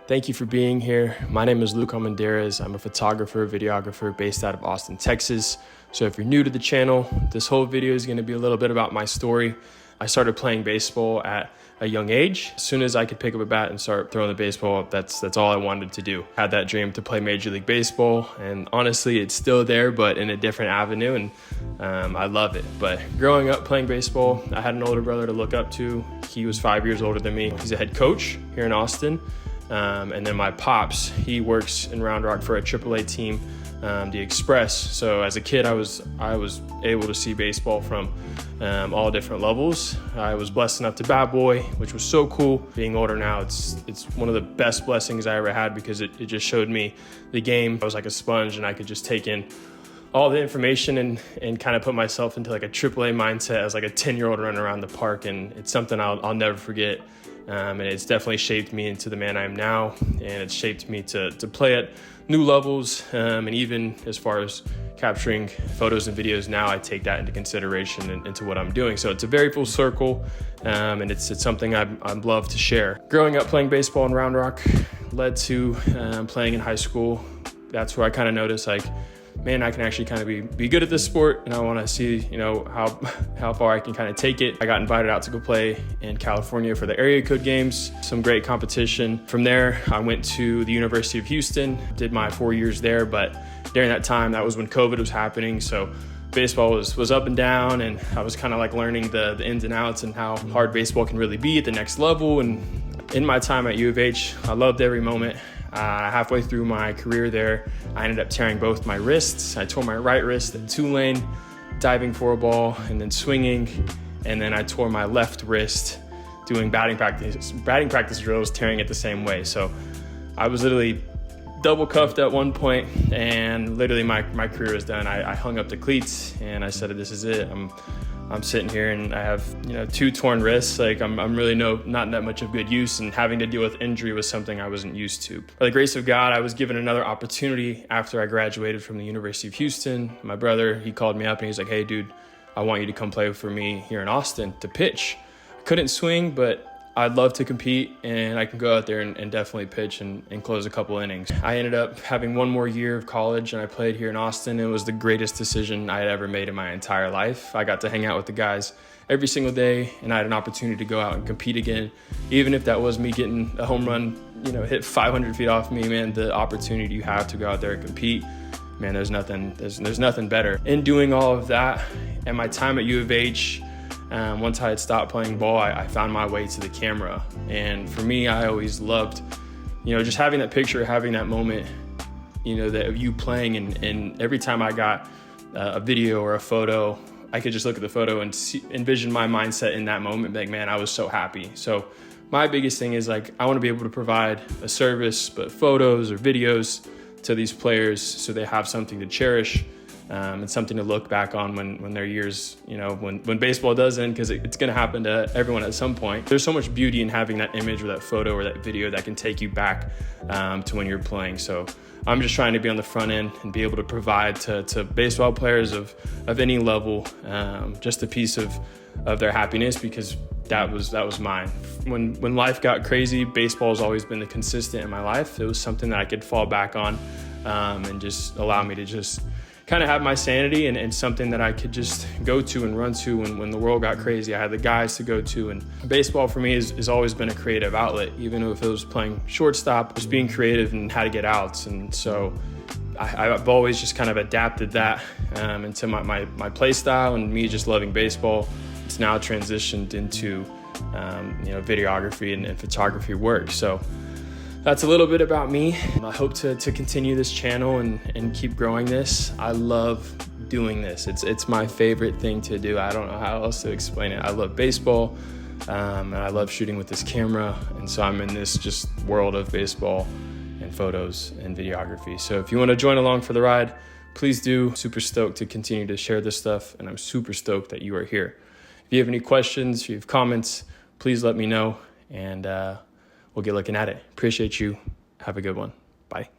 Thank you for being here. My name is Luke Almendarez. I'm a photographer, videographer based out of Austin, Texas. So if you're new to the channel, this whole video is going to be a little bit about my story. I started playing baseball at a young age. As soon as I could pick up a bat and start throwing the baseball, that's all I wanted to do. Had that dream to play Major League Baseball, and honestly, it's still there, but in a different avenue, and I love it. But growing up playing baseball, I had an older brother to look up to. He was 5 years older than me. He's a head coach here in Austin. And then my pops, he works in Round Rock for a AAA team, the Express. So as a kid, I was able to see baseball from all different levels. I was blessed enough to bat boy, which was so cool. Being older now, it's one of the best blessings I ever had because it just showed me the game. I was like a sponge, and I could just take in all the information and kind of put myself into like a AAA mindset as like a 10-year-old running around the park. And it's something I'll never forget. And it's definitely shaped me into the man I am now, and it's shaped me to play at new levels, and even as far as capturing photos and videos now, I take that into consideration and into what I'm doing. So it's a very full circle, and it's something I'd love to share. Growing up playing baseball in Round Rock led to playing in high school. That's where I kind of noticed, like, man, I can actually kind of be good at this sport, and I want to see, how far I can kind of take it. I got invited out to go play in California for the area code games, some great competition. From there, I went to the University of Houston, did my 4 years there, but during that time, that was when COVID was happening, so baseball was up and down, and I was kind of like learning the ins and outs and how hard baseball can really be at the next level. And in my time at U of H, I loved every moment. Halfway through my career there, I ended up tearing both my wrists. I tore my right wrist at Tulane, diving for a ball and then swinging, and then I tore my left wrist doing batting practice drills, tearing it the same way. So I was literally double cuffed at one point, and literally my career was done. I hung up the cleats and I said, this is it. I'm sitting here and I have, 2 torn wrists. Like I'm really not that much of good use, and having to deal with injury was something I wasn't used to. By the grace of God, I was given another opportunity after I graduated from the University of Houston. My brother, he called me up and he's like, hey dude, I want you to come play for me here in Austin to pitch. I couldn't swing, but I'd love to compete, and I can go out there and definitely pitch and close a couple innings. I ended up having one more year of college, and I played here in Austin. It was the greatest decision I had ever made in my entire life. I got to hang out with the guys every single day, and I had an opportunity to go out and compete again. Even if that was me getting a home run, hit 500 feet off me, man, the opportunity you have to go out there and compete, man, there's nothing better. In doing all of that, and my time at U of H, once I had stopped playing ball, I found my way to the camera. And for me, I always loved, just having that picture, having that moment, that of you playing. And every time I got a video or a photo, I could just look at the photo and envision my mindset in that moment. Like, man, I was so happy. So my biggest thing is, like, I want to be able to provide a service, but photos or videos to these players so they have something to cherish. And something to look back on when their years, when baseball does end, because it's going to happen to everyone at some point. There's so much beauty in having that image or that photo or that video that can take you back to when you're playing. So I'm just trying to be on the front end and be able to provide to baseball players of any level just a piece of their happiness, because that was mine. When life got crazy, baseball has always been the consistent in my life. It was something that I could fall back on and just allow me to just kind of have my sanity and something that I could just go to and run to when the world got crazy. I had the guys to go to, and baseball for me has always been a creative outlet, even if it was playing shortstop, just being creative and how to get outs. And so I've always just kind of adapted that into my play style, and me just loving baseball. It's now transitioned into videography and photography work. So that's a little bit about me. I hope to continue this channel and keep growing this. I love doing this. It's my favorite thing to do. I don't know how else to explain it. I love baseball, and I love shooting with this camera. And so I'm in this just world of baseball and photos and videography. So if you want to join along for the ride, please do. Super stoked to continue to share this stuff, and I'm super stoked that you are here. If you have any questions, if you have comments, please let me know, and we'll get looking at it. Appreciate you. Have a good one. Bye.